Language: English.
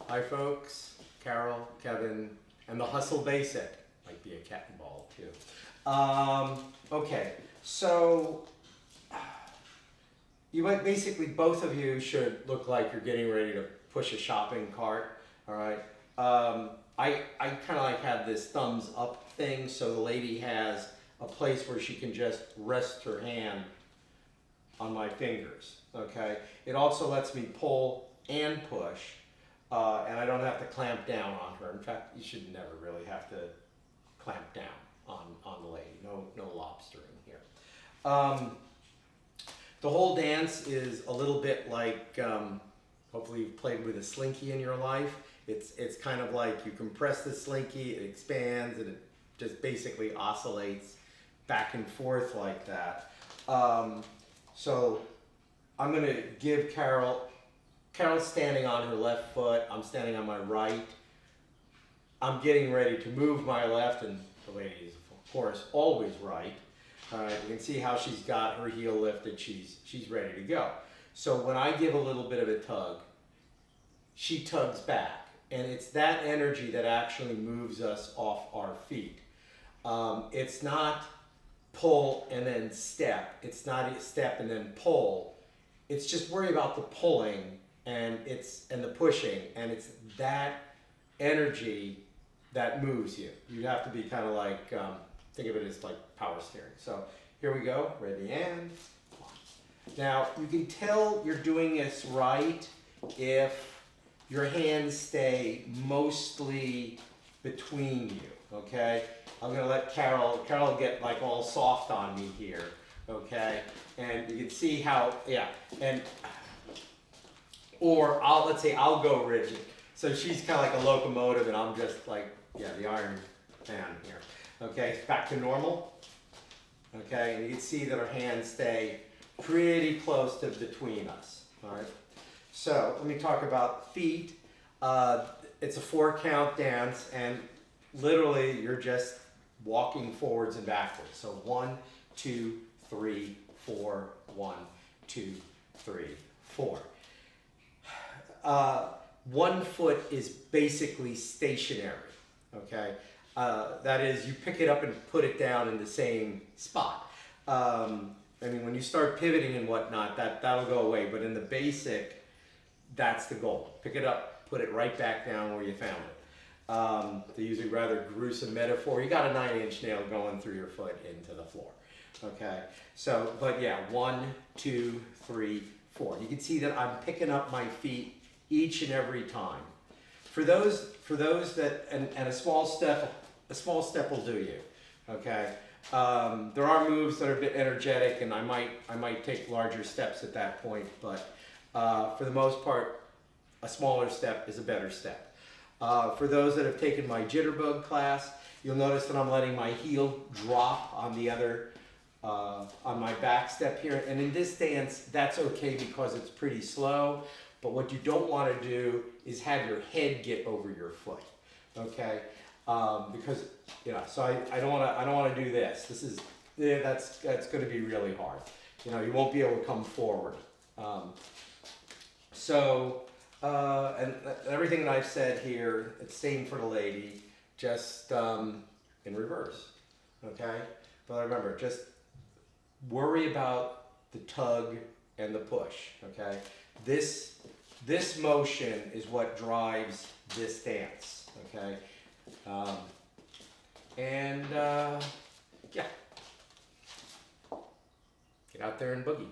Hi folks, Carol, Kevin, and the Hustle Basic. Might be a cat and ball too. Okay, so you might basically, both of you should look like you're getting ready to push a shopping cart, all right? I kind of like have this thumbs up thing, so the lady has a place where she can just rest her hand on my fingers, okay? It also lets me pull and push, and I don't have to clamp down on her. In fact, you should never really have to clamp down on the lady. No lobstering here. The whole dance is a little bit like, hopefully you've played with a slinky in your life. It's kind of like you compress the slinky, it expands, and it just basically oscillates back and forth like that. So I'm going to give Carol's standing on her left foot, I'm standing on my right. I'm getting ready to move my left, and the lady is, of course, always right. All right, you can see how she's got her heel lifted, she's ready to go. So when I give a little bit of a tug, she tugs back. And it's that energy that actually moves us off our feet. It's not pull and then step. It's not a step and then pull. It's just worry about the pulling and the pushing, and it's that energy that moves you. You have to be kind of like, think of it as like power steering. So here we go, ready and one. Now you can tell you're doing this right if your hands stay mostly between you, okay? I'm gonna let Carol get like all soft on me here, okay? And you can see how, yeah, or let's say I'll go rigid. So she's kind of like a locomotive and I'm just like, yeah, the Iron Man here. Okay, back to normal. Okay, and you can see that our hands stay pretty close to between us, all right? So let me talk about feet. It's a 4-count dance, and literally you're just walking forwards and backwards. So 1, 2, 3, 4, 1, 2, 3, 4. One foot is basically stationary, okay? That is, you pick it up and put it down in the same spot. I mean, when you start pivoting and whatnot, that'll go away, but in the basic, that's the goal. Pick it up, put it right back down where you found it. To use a rather gruesome metaphor, you got a 9-inch nail going through your foot into the floor. Okay, so, but yeah, 1, 2, 3, 4. You can see that I'm picking up my feet each and every time. For those that, and a small step will do you. Okay, there are moves that are a bit energetic, and I might take larger steps at that point, but for the most part, a smaller step is a better step. For those that have taken my jitterbug class, you'll notice that I'm letting my heel drop on the other, on my back step here. And in this dance, that's okay because it's pretty slow. But what you don't want to do is have your head get over your foot, okay? Because, you know, so I don't want to do this. This is, yeah, that's going to be really hard. You know, you won't be able to come forward. And everything that I've said here, it's same for the lady, just in reverse, okay? But remember, just worry about the tug and the push, okay? This motion is what drives this dance, okay? Yeah. Get out there and boogie.